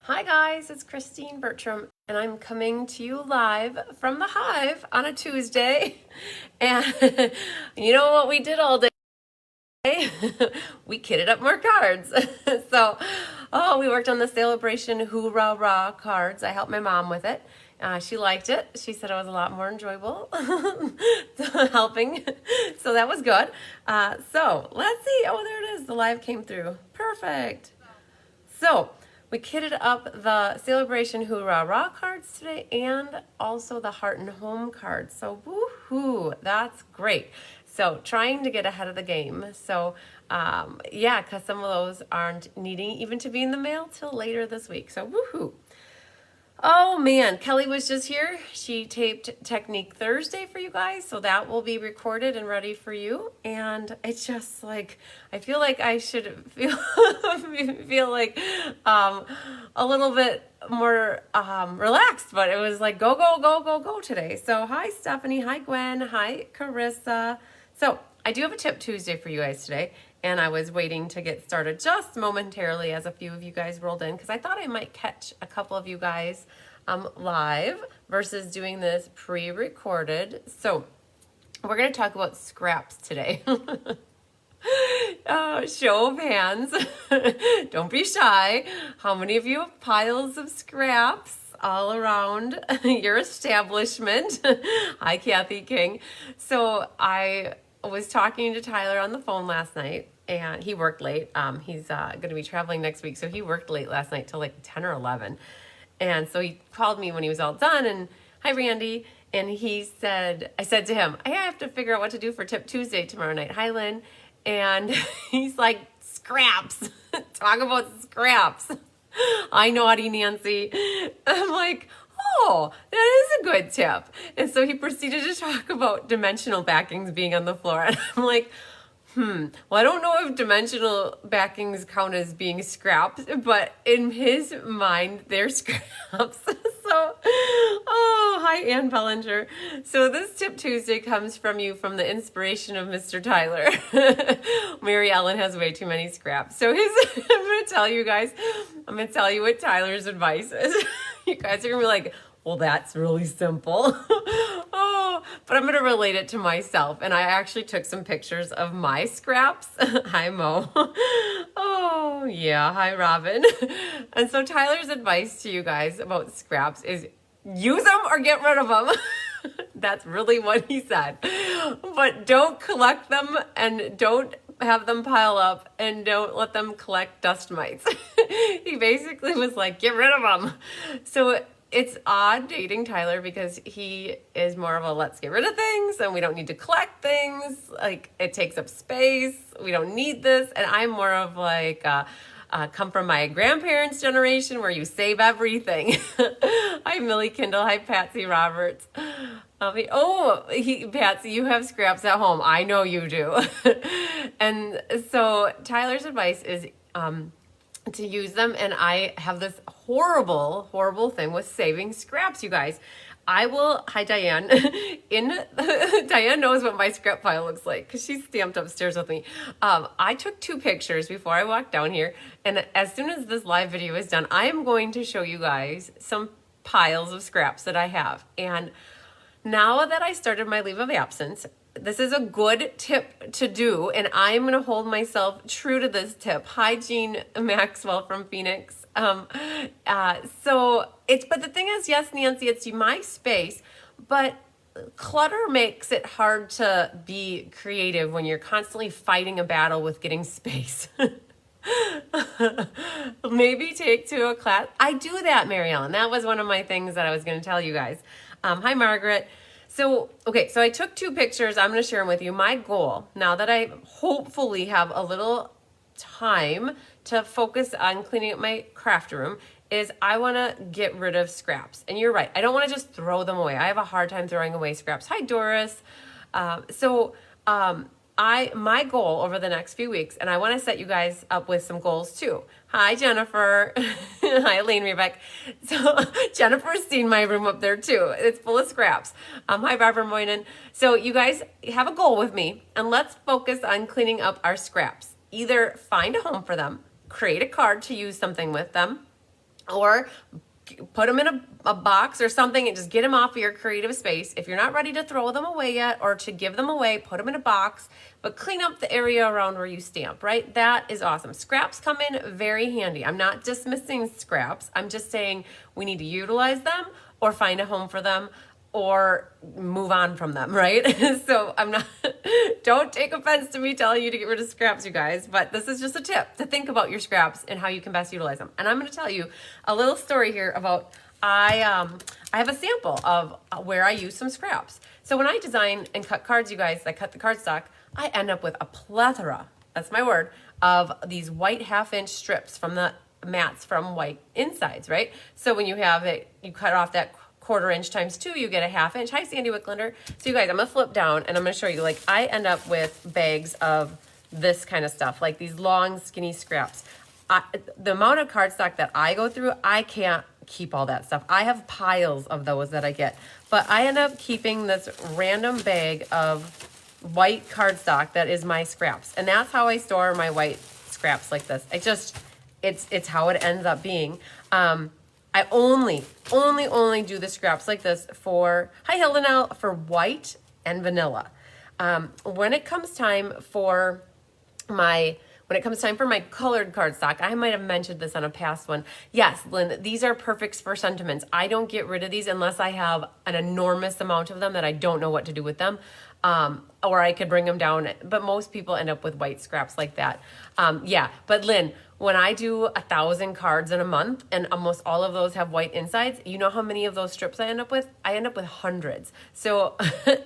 Hi guys, it's Christine Bertram, and I'm coming to you live from the Hive on a Tuesday. And you know what we did all day? We kitted up more cards. We worked on the sale-a-bration hoorah cards. I helped my mom with it. She liked it. She said it was a lot more enjoyable helping. So that was good. So let's see. Oh, there it is. The live came through. Perfect. So we kitted up the sale-a-bration hoorah cards today and also the heart and home cards. So woohoo, that's great. So trying to get ahead of the game. So yeah, because some of those aren't needing even to be in the mail till later this week. So woohoo. Oh man, Kelly was just here. She taped Technique Thursday for you guys, so that will be recorded and ready for you. And it's just like, I feel like I should feel feel like a little bit more relaxed, but it was like go today. So hi Stephanie, hi Gwen, hi Carissa. So I do have a tip Tuesday for you guys today, and I was waiting to get started just momentarily as a few of you guys rolled in because I thought I might catch a couple of you guys live versus doing this pre-recorded. So we're going to talk about scraps today. Show of hands. Don't be shy. How many of you have piles of scraps all around your establishment? Hi, Kathy King. So I was talking to Tyler on the phone last night, and he worked late. He's going to be traveling next week, so he worked late last night till like 10 or 11. And so he called me when he was all done, and hi, Randy. And I said to him, I have to figure out what to do for Tip Tuesday tomorrow night. Hi, Lynn. And he's like, scraps. Talk about scraps. I naughty Nancy. I'm like, oh, that is a good tip. And so he proceeded to talk about dimensional backings being on the floor. And I'm like, well, I don't know if dimensional backings count as being scraps, but in his mind, they're scraps. Hi, Ann Bellinger. So this Tip Tuesday comes from the inspiration of Mr. Tyler. Mary Ellen has way too many scraps. So I'm going to tell you what Tyler's advice is. You guys are going to be like, well, that's really simple. But I'm going to relate it to myself. And I actually took some pictures of my scraps. Hi, Mo. Oh, yeah. Hi, Robin. And so Tyler's advice to you guys about scraps is use them or get rid of them. That's really what he said. But don't collect them and don't have them pile up and don't let them collect dust mites. He basically was like, get rid of them. So it's odd dating Tyler because he is more of a let's get rid of things and we don't need to collect things. Like it takes up space. We don't need this. And I'm more of like, come from my grandparents' generation where you save everything. Hi, Millie Kindle. Hi, Patsy Roberts. Patsy, you have scraps at home. I know you do. And so Tyler's advice is to use them, and I have this horrible thing with saving scraps, you guys. Hi Diane. Diane knows what my scrap pile looks like because she's stamped upstairs with me. I took 2 pictures before I walked down here, and as soon as this live video is done, I am going to show you guys some piles of scraps that I have. And now that I started my leave of absence, this is a good tip to do, and I'm going to hold myself true to this tip. Hi, Jean Maxwell from Phoenix. But the thing is, yes, Nancy, it's my space, but clutter makes it hard to be creative when you're constantly fighting a battle with getting space. Maybe take to a class. I do that, Mary Ellen. That was one of my things that I was going to tell you guys. Hi, Margaret. So I took 2 pictures. I'm going to share them with you. My goal, now that I hopefully have a little time to focus on cleaning up my craft room, is I want to get rid of scraps. And you're right. I don't want to just throw them away. I have a hard time throwing away scraps. Hi, Doris. My goal over the next few weeks, and I want to set you guys up with some goals too. Hi, Jennifer. Hi, Elaine Rebeck. So Jennifer's seen my room up there too. It's full of scraps. Hi, Barbara Moynan. So you guys have a goal with me, and let's focus on cleaning up our scraps. Either find a home for them, create a card to use something with them, or put them in a box or something and just get them off of your creative space. If you're not ready to throw them away yet or to give them away, put them in a box, but clean up the area around where you stamp, right? That is awesome. Scraps come in very handy. I'm not dismissing scraps. I'm just saying we need to utilize them or find a home for them or move on from them, right? So don't take offense to me telling you to get rid of scraps, you guys, but this is just a tip to think about your scraps and how you can best utilize them. And I'm going to tell you a little story here about, I have a sample of where I use some scraps. So when I design and cut cards, you guys, I cut the cardstock, I end up with a plethora, that's my word, of these white 1/2-inch strips from the mats from white insides, right? So when you have it, you cut off that 1/4 inch times 2, you get a 1/2 inch. Hi, Sandy Wicklander. So you guys, I'm gonna flip down and I'm gonna show you, like, I end up with bags of this kind of stuff, like these long, skinny scraps. The amount of cardstock that I go through, I can't keep all that stuff. I have piles of those that I get, but I end up keeping this random bag of white cardstock that is my scraps. And that's how I store my white scraps like this. It's how it ends up being. I only do the scraps like this for, hi Hildenel, for white and vanilla. When it comes time for my colored cardstock, I might have mentioned this on a past one. Yes, Lynn, these are perfect for sentiments. I don't get rid of these unless I have an enormous amount of them that I don't know what to do with them. Or I could bring them down, but most people end up with white scraps like that. Yeah, but Lynn, when I do 1,000 cards in a month and almost all of those have white insides, you know how many of those strips I end up with? I end up with hundreds. So,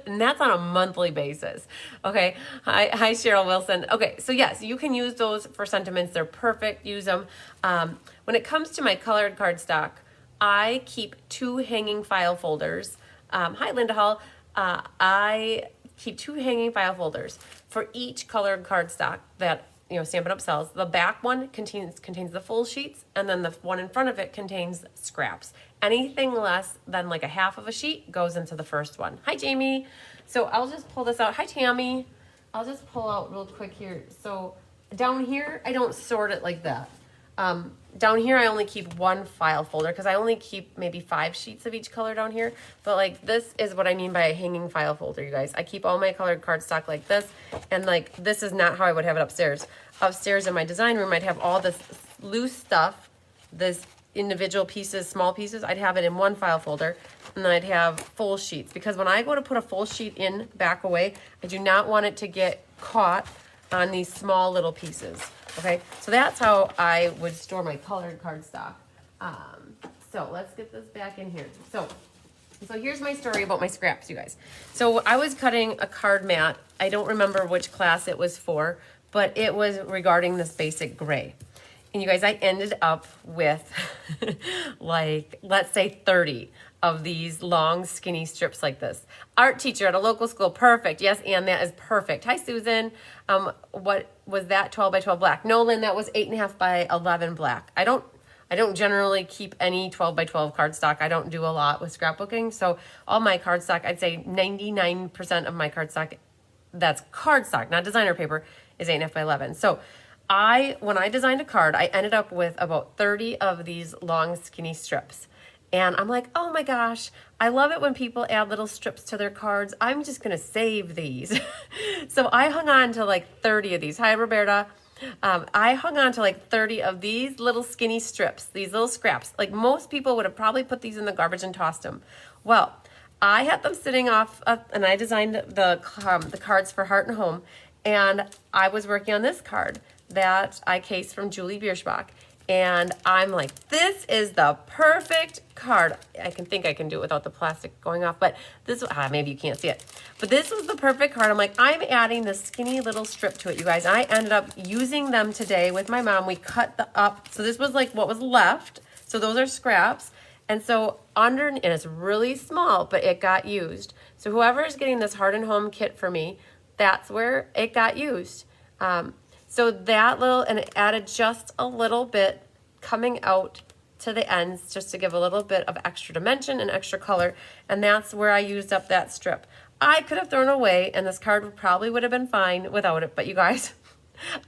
and that's on a monthly basis. Okay. Hi, Cheryl Wilson. Okay. So yes, you can use those for sentiments. They're perfect. Use them. When it comes to my colored cardstock, I keep 2 hanging file folders. Hi, Linda Hall. I keep 2 hanging file folders for each colored cardstock that, you know, Stampin' Up! Sells. The back one contains the full sheets, and then the one in front of it contains scraps. Anything less than like a 1/2 of a sheet goes into the first one. Hi, Jamie. So I'll just pull this out. Hi, Tammy. I'll just pull out real quick here. So down here, I don't sort it like that. Down here, I only keep 1 file folder because I only keep maybe 5 sheets of each color down here. But like, this is what I mean by a hanging file folder, you guys. I keep all my colored cardstock like this, and like, this is not how I would have it upstairs. Upstairs in my design room, I'd have all this loose stuff, this individual pieces, small pieces. I'd have it in 1 file folder, and then I'd have full sheets, because when I go to put a full sheet in back away, I do not want it to get caught on these small little pieces. Okay, so that's how I would store my colored cardstock. So let's get this back in here. So here's my story about my scraps, you guys. So I was cutting a card mat. I don't remember which class it was for, but it was regarding this basic gray. And you guys, I ended up with like, let's say 30 of these long, skinny strips like this. Art teacher at a local school, perfect. Yes, Ann, that is perfect. Hi, Susan. What was that, 12 by 12 black? No, Lynn, that was 8.5 by 11 black. I don't generally keep any 12 by 12 cardstock. I don't do a lot with scrapbooking. So all my cardstock, I'd say 99% of my cardstock, that's cardstock, not designer paper, is 8.5 by 11. So when I designed a card, I ended up with about 30 of these long, skinny strips. And I'm like, oh my gosh, I love it when people add little strips to their cards. I'm just going to save these. So I hung on to like 30 of these. Hi, Roberta. I hung on to like 30 of these little skinny strips, these little scraps. Like, most people would have probably put these in the garbage and tossed them. Well, I had them sitting off, and I designed the cards for Heart and Home. And I was working on this card that I cased from Julie Bierschbach. And I'm like, this is the perfect card. I can do it without the plastic going off, but this, maybe you can't see it. But this was the perfect card. I'm like, I'm adding this skinny little strip to it, you guys. I ended up using them today with my mom. We cut up. So this was like what was left. So those are scraps. And so and it's really small, but it got used. So whoever is getting this Heart and Home kit for me, that's where it got used. So that little, and it added just a little bit coming out to the ends, just to give a little bit of extra dimension and extra color. And that's where I used up that strip. I could have thrown away, and this card probably would have been fine without it. But you guys,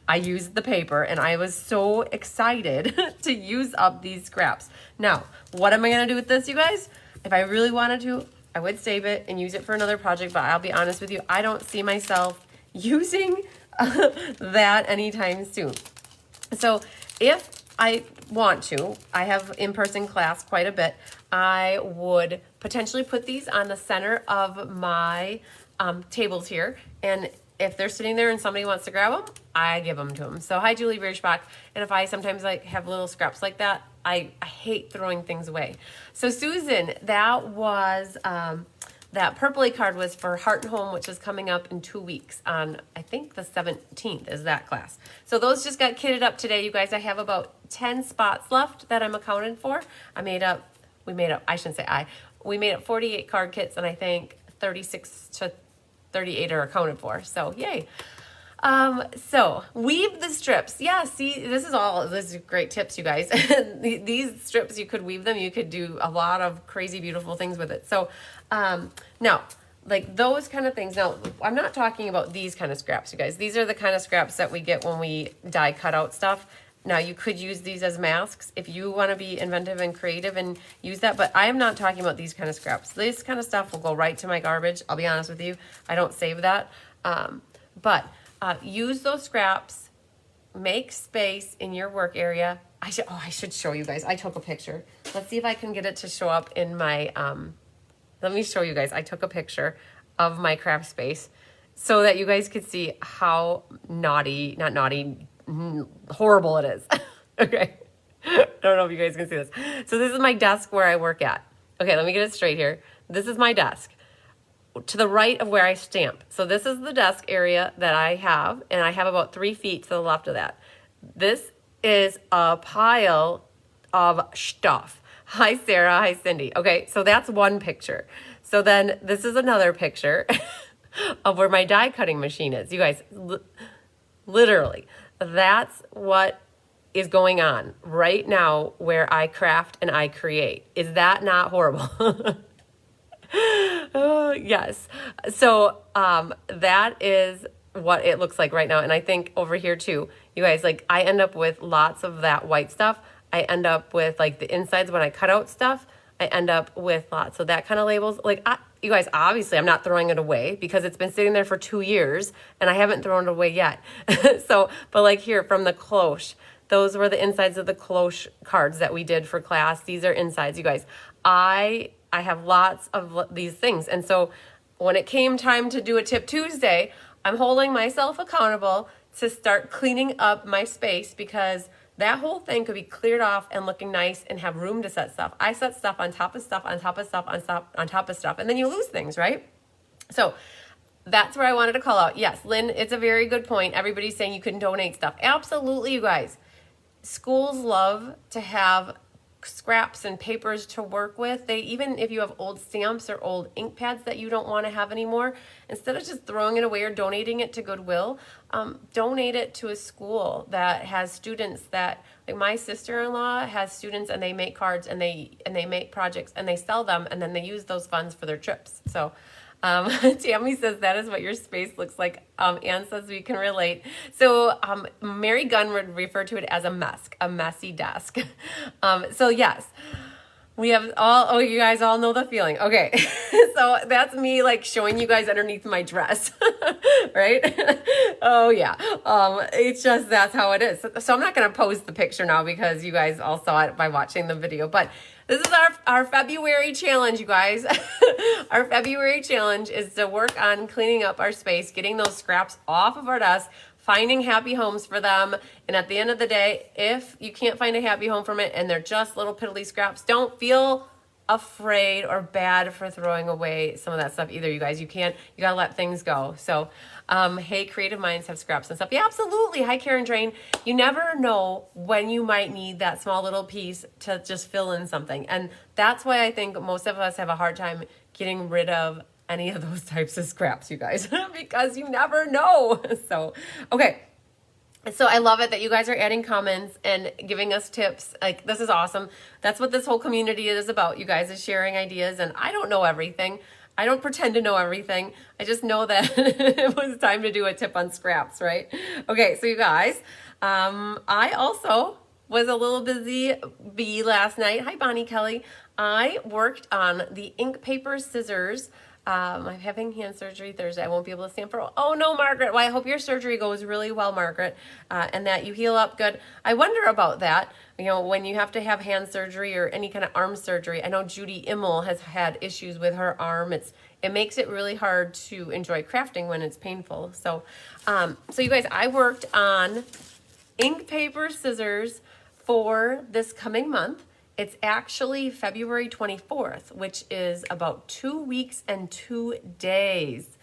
I used the paper and I was so excited to use up these scraps. Now, what am I gonna do with this, you guys? If I really wanted to, I would save it and use it for another project, but I'll be honest with you, I don't see myself using that anytime soon. So if I want to, I have in-person class quite a bit, I would potentially put these on the center of my tables here, and if they're sitting there and somebody wants to grab them, I give them to them. So hi, Julie Bierschbach. And if I sometimes like have little scraps like that, I hate throwing things away. So Susan, that was that purpley card was for Heart and Home, which is coming up in 2 weeks on, I think the 17th is that class. So those just got kitted up today, you guys. I have about 10 spots left that I'm accounted for. We made up 48 card kits, and I think 36 to 38 are accounted for. So yay. So weave the strips. Yeah, see, this is great tips, you guys. These strips, you could weave them. You could do a lot of crazy, beautiful things with it. So now, like those kind of things. Now, I'm not talking about these kind of scraps, you guys. These are the kind of scraps that we get when we die cutout stuff. Now, you could use these as masks if you want to be inventive and creative and use that, but I am not talking about these kind of scraps. This kind of stuff will go right to my garbage. I'll be honest with you. I don't save that. But use those scraps, make space in your work area. I should show you guys. I took a picture. Let's see if I can get it to show up in my, let me show you guys. I took a picture of my craft space so that you guys could see how horrible it is. Okay. I don't know if you guys can see this. So this is my desk where I work at. Okay, let me get it straight here. This is my desk to the right of where I stamp. So this is the desk area that I have, and I have about 3 feet to the left of that. This is a pile of stuff. Hi, Sarah. Hi, Cindy. Okay, so that's one picture. So then this is another picture of where my die cutting machine is. You guys, literally, that's what is going on right now where I craft and I create. Is that not horrible? Oh, yes. So that is what it looks like right now. And I think over here too, you guys, like I end up with lots of that white stuff. I end up with like the insides when I cut out stuff. I end up with lots of that kind of labels. Like you guys, obviously I'm not throwing it away because it's been sitting there for 2 years and I haven't thrown it away yet. So, but like here from the cloche, those were the insides of the cloche cards that we did for class. These are insides, you guys. I have lots of these things. And so when it came time to do a Tip Tuesday, I'm holding myself accountable to start cleaning up my space because that whole thing could be cleared off and looking nice and have room to set stuff. I set stuff on top of stuff, on top of stuff, on top of stuff, and then you lose things, right? So that's where I wanted to call out. Yes, Lynn, it's a very good point. Everybody's saying you can donate stuff. Absolutely, you guys. Schools love to have scraps and papers to work with. Even if you have old stamps or old ink pads that you don't want to have anymore, instead of just throwing it away or donating it to Goodwill, donate it to a school that has students that, like my sister-in-law has students and they make cards and they make projects and they sell them and then they use those funds for their trips. So Tammy says that is what your space looks like. Anne says we can relate. So Mary Gunn would refer to it as a messy desk. So yes, we have you guys all know the feeling. Okay, so that's me like showing you guys underneath my dress, right? Oh yeah, it's just, that's how it is. So I'm not gonna post the picture now because you guys all saw it by watching the video, but this is our February challenge, you guys. Our February challenge is to work on cleaning up our space, getting those scraps off of our desk, finding happy homes for them. And at the end of the day, if you can't find a happy home from it and they're just little piddly scraps, don't feel afraid or bad for throwing away some of that stuff either, you guys. You gotta let things go. So, hey, creative minds have scraps and stuff. Yeah, absolutely. Hi, Karen Drain. You never know when you might need that small little piece to just fill in something. And that's why I think most of us have a hard time getting rid of any of those types of scraps, you guys, because you never know. So, okay. So I love it that you guys are adding comments and giving us tips. Like, this is awesome. That's what this whole community is about. You guys are sharing ideas, and I don't know everything. I don't pretend to know everything. I just know that it was time to do a tip on scraps, right? Okay, so you guys, I also was a little busy bee last night. Hi, Bonnie Kelly. I worked on the ink paper scissors. I'm having hand surgery Thursday. I won't be able to stand for. Oh no, Margaret. Well, I hope your surgery goes really well, Margaret, and that you heal up good. I wonder about that. You know, when you have to have hand surgery or any kind of arm surgery. I know Judy Immel has had issues with her arm. It makes it really hard to enjoy crafting when it's painful. So, so you guys, I worked on ink paper scissors for this coming month. It's actually February 24th, which is about 2 weeks and 2 days.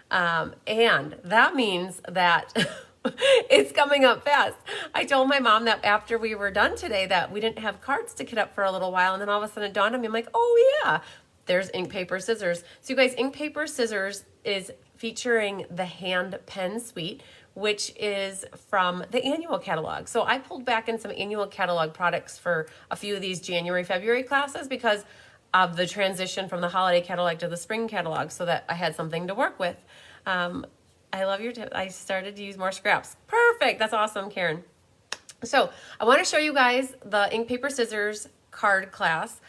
And that means that it's coming up fast. I told my mom that after we were done today that we didn't have cards to kit up for a little while. And then all of a sudden it dawned on me, I'm like, oh yeah, there's ink, paper, scissors. So you guys, ink, paper, scissors is featuring the hand pen suite, which is from the annual catalog. So I pulled back in some annual catalog products for a few of these January, February classes because of the transition from the holiday catalog to the spring catalog so that I had something to work with. I love your tip. I started to use more scraps. Perfect. That's awesome, Karen. So I want to show you guys the ink, paper, scissors card class.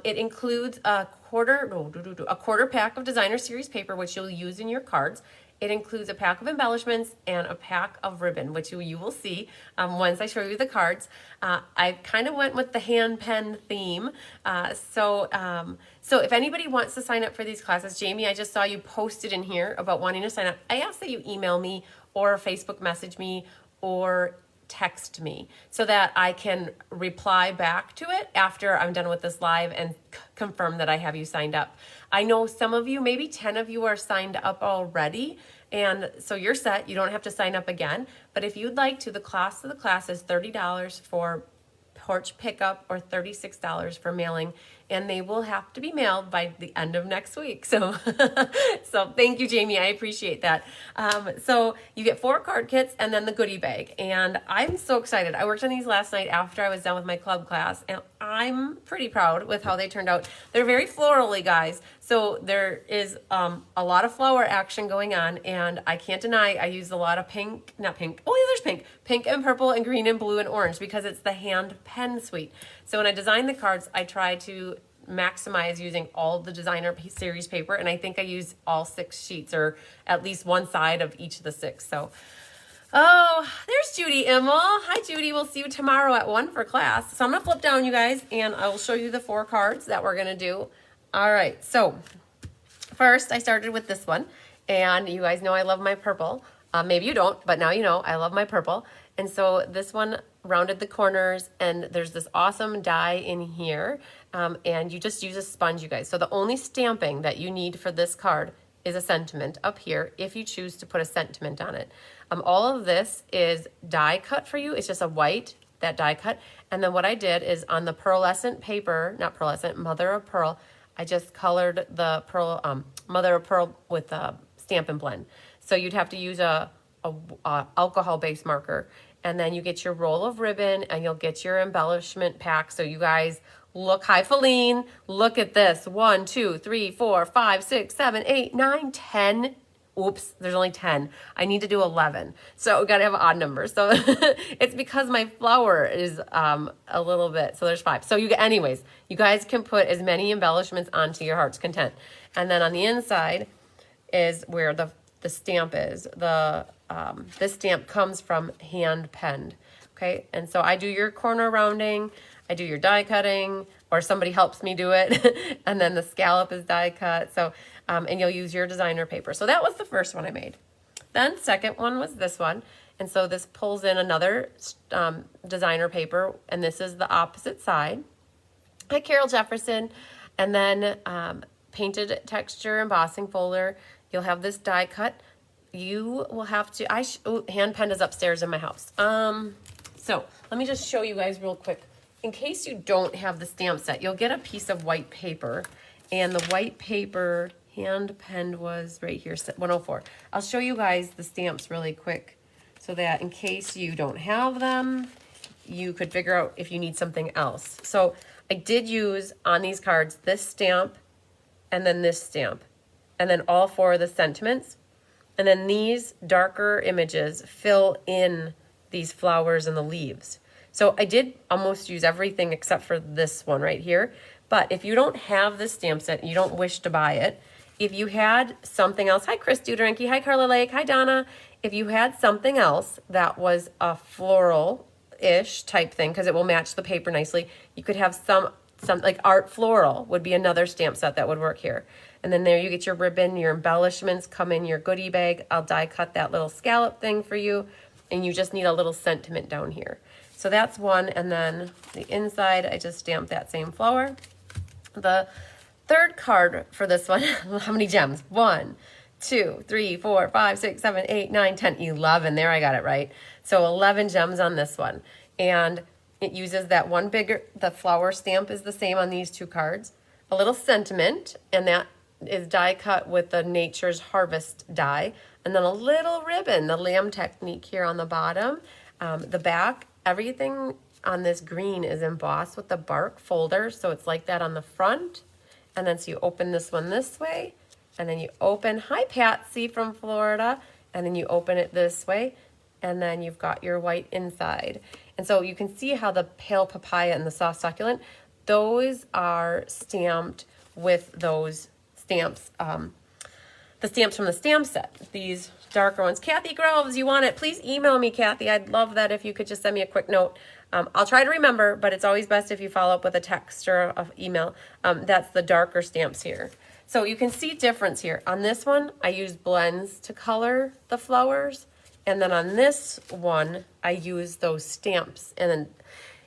It includes a quarter pack of designer series paper, which you'll use in your cards. It includes a pack of embellishments and a pack of ribbon, which you will see once I show you the cards. I kind of went with the hand pen theme. So if anybody wants to sign up for these classes, Jamie, I just saw you posted in here about wanting to sign up. I ask that you email me or Facebook message me or text me so that I can reply back to it after I'm done with this live and confirm that I have you signed up. I know some of you, maybe 10 of you are signed up already, and so you're set. You don't have to sign up again, but if you'd like to, the cost of the class is $30 for porch pickup or $36 for mailing, and they will have to be mailed by the end of next week. So, so thank you, Jamie. I appreciate that. So you get 4 card kits and then the goodie bag. And I'm so excited. I worked on these last night after I was done with my club class, and I'm pretty proud with how they turned out. They're very florally, guys. So there is a lot of flower action going on, and I can't deny I used a lot of pink, not pink, oh yeah, there's pink and purple and green and blue and orange because it's the hand pen suite. So when I designed the cards, I tried to maximize using all the designer series paper, and I think I used all 6 sheets or at least one side of each of the 6. So, oh, there's Judy Immel. Hi, Judy. We'll see you tomorrow at 1 for class. So I'm going to flip down, you guys, and I will show you the 4 cards that we're going to do. All right, so first I started with this one, and you guys know I love my purple. Maybe you don't, but now you know I love my purple. And so this one rounded the corners, and there's this awesome die in here, and you just use a sponge, you guys. So the only stamping that you need for this card is a sentiment up here if you choose to put a sentiment on it. All of this is die cut for you. It's just a white, that die cut. And then what I did is on the pearlescent paper, not pearlescent, mother of pearl, I just colored the pearl, mother of pearl with Stampin' Blend. So you'd have to use a alcohol-based marker, and then you get your roll of ribbon and you'll get your embellishment pack. So you guys look, hi Feline, look at this. 1, 2, 3, 4, 5, 6, 7, 8, 9, 10. Oops, there's only 10. I need to do 11. So we gotta have odd numbers. So it's because my flower is a little bit, so there's 5. So anyways, you guys can put as many embellishments onto your heart's content. And then on the inside is where the stamp is. This stamp comes from hand penned. Okay, and so I do your corner rounding, I do your die cutting, or somebody helps me do it, and then the scallop is die cut. So, and you'll use your designer paper. So that was the first one I made. Then second one was this one, and so this pulls in another designer paper, and this is the opposite side. Hi, Carol Jefferson, and then painted texture embossing folder. You'll have this die cut. You will have to, hand pen is upstairs in my house. So let me just show you guys real quick. In case you don't have the stamp set, you'll get a piece of white paper, and the white paper hand penned was right here, 104. I'll show you guys the stamps really quick so that in case you don't have them, you could figure out if you need something else. So I did use on these cards this stamp and then this stamp. and then all four of the sentiments. And then these darker images fill in these flowers and the leaves. So I did almost use everything except for this one right here. But if you don't have this stamp set, you don't wish to buy it, if you had something else, hi Chris Duderenke, hi Carla Lake, hi Donna. If you had something else that was a floral-ish type thing, because it will match the paper nicely, you could have some like art floral would be another stamp set that would work here. And then there you get your ribbon, your embellishments come in your goodie bag. I'll die cut that little scallop thing for you, and you just need a little sentiment down here. So that's one, and then the inside, I just stamped that same flower. The third card for this one, how many gems? 1, 2, 3, 4, 5, 6, 7, 8, 9, 10, 11. There, I got it right. So 11 gems on this one. And it uses that one bigger, the flower stamp is the same on these two cards. A little sentiment, and that is die cut with the Nature's Harvest die. And then a little ribbon, the lamb technique here on the bottom. The back, everything on this green is embossed with the bark folder. So it's like that on the front. And then so you open this one this way. And then you open, hi Patsy from Florida. And then you open it this way. And then you've got your white inside. And so you can see how the pale papaya and the soft succulent, those are stamped with those stamps, the stamps from the stamp set. These darker ones. Kathy Groves, you want it? Please email me, Kathy. I'd love that if you could just send me a quick note. I'll try to remember, but it's always best if you follow up with a text or an email. That's the darker stamps here. So you can see difference here. On this one, I used blends to color the flowers. And then on this one, I use those stamps. And then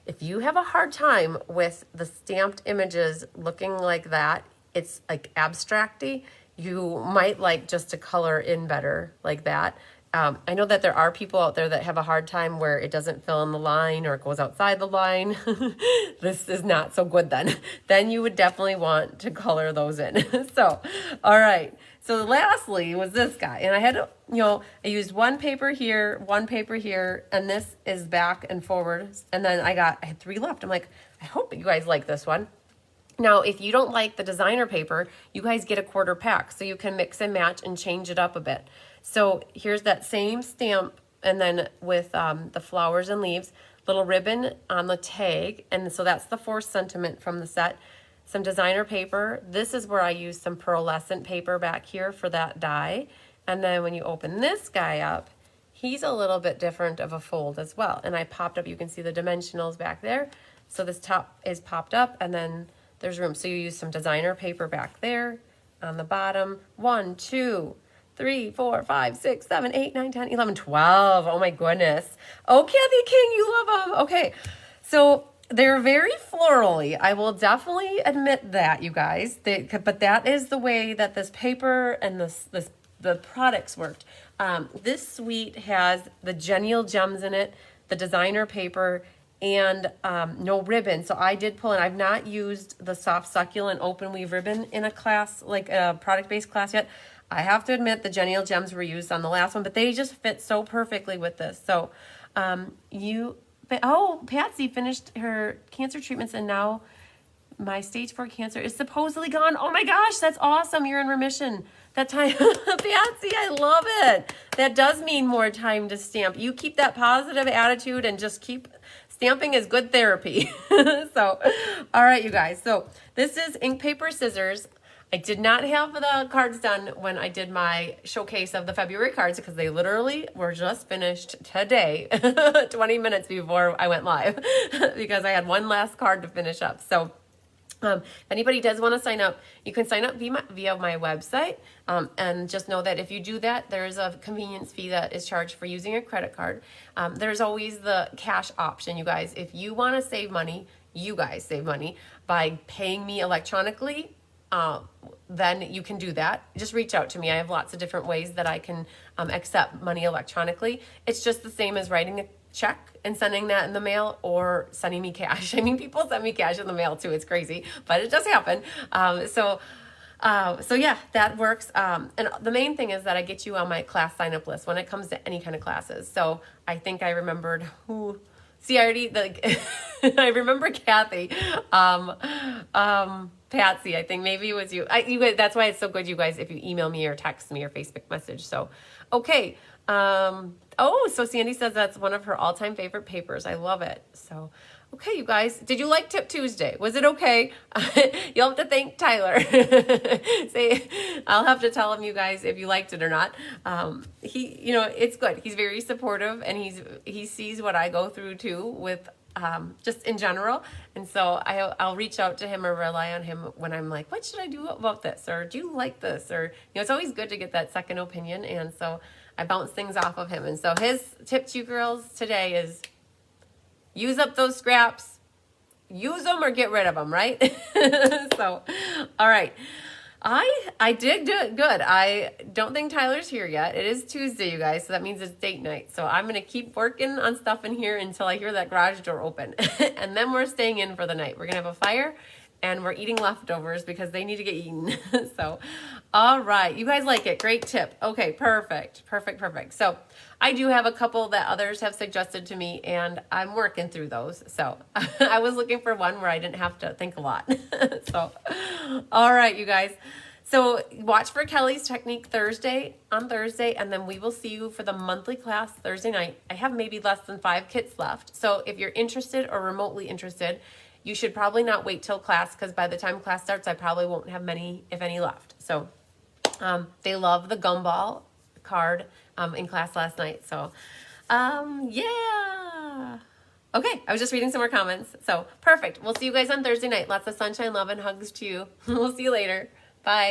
if you have a hard time with the stamped images looking like that, it's like abstracty, you might like just to color in better like that. I know that there are people out there that have a hard time where it doesn't fill in the line or it goes outside the line. This is not so good then. Then you would definitely want to color those in. So, all right. So lastly was this guy. And I had to, I used one paper here, and this is back and forward. And then I had 3 left. I'm like, I hope you guys like this one. Now, if you don't like the designer paper, you guys get a quarter pack. So you can mix and match and change it up a bit. So here's that same stamp, and then with the flowers and leaves, little ribbon on the tag. And so that's the 4th sentiment from the set. Some designer paper. This is where I use some pearlescent paper back here for that die. And then when you open this guy up, he's a little bit different of a fold as well. And I popped up, you can see the dimensionals back there. So this top is popped up, and then there's room. So you use some designer paper back there on the bottom. 1, 2, 3, 4, 5, 6, 7, 8, 9, 10, 11, 12. Oh my goodness. Oh, Kathy King, you love them. Okay, so they're very florally. I will definitely admit that, you guys. But that is the way that this paper and the products worked. This suite has the genial gems in it, the designer paper, and no ribbon. So I did pull in. I've not used the soft succulent open weave ribbon in a class, like a product-based class yet. I have to admit the genial gems were used on the last one, but they just fit so perfectly with this. So Patsy finished her cancer treatments, and now my stage 4 cancer is supposedly gone. Oh my gosh, that's awesome. You're in remission. That time, Patsy, I love it. That does mean more time to stamp. You keep that positive attitude and just keep stamping is good therapy. So, all right, you guys. So this is ink, paper, scissors. I did not have the cards done when I did my showcase of the February cards because they literally were just finished today, 20 minutes before I went live because I had one last card to finish up. So if anybody does want to sign up, you can sign up via my website. And just know that if you do that, there's a convenience fee that is charged for using a credit card. There's always the cash option, you guys. If you want to save money, you guys save money by paying me electronically, then you can do that. Just reach out to me. I have lots of different ways that I can accept money electronically. It's just the same as writing a check and sending that in the mail or sending me cash. I mean, people send me cash in the mail too. It's crazy, but it does happen. So yeah, that works. And the main thing is that I get you on my class sign up list when it comes to any kind of classes. So I think I remembered who See, I already, like, I remember Kathy, Patsy, I think maybe it was you. You guys, that's why it's so good, you guys, if you email me or text me or Facebook message. So, okay. Oh, so Sandy says that's one of her all-time favorite papers. I love it. So, okay, you guys, did you like Tip Tuesday? Was it okay? You'll have to thank Tyler. Say, I'll have to tell him, you guys, if you liked it or not. He, you know, it's good. He's very supportive, and he sees what I go through too with just in general. And so I'll reach out to him or rely on him when I'm like, what should I do about this? Or do you like this? Or, you know, it's always good to get that second opinion. And so I bounce things off of him. And so his tip to you girls today is use up those scraps, use them or get rid of them, right? So, all right. I did good. I don't think Tyler's here yet. It is Tuesday, you guys, so that means it's date night. So I'm going to keep working on stuff in here until I hear that garage door open. And then we're staying in for the night. We're going to have a fire, and we're eating leftovers because they need to get eaten. So, all right. You guys like it. Great tip. Okay, perfect. So I do have a couple that others have suggested to me, and I'm working through those. So I was looking for one where I didn't have to think a lot. So, all right, you guys. So watch for Kelly's technique on Thursday, and then we will see you for the monthly class Thursday night. I have maybe less than 5 kits left. So if you're interested or remotely interested, you should probably not wait till class, because by the time class starts, I probably won't have many, if any, left. So they love the gumball card in class last night. So yeah. Okay, I was just reading some more comments. So perfect. We'll see you guys on Thursday night. Lots of sunshine, love, and hugs to you. We'll see you later. Bye.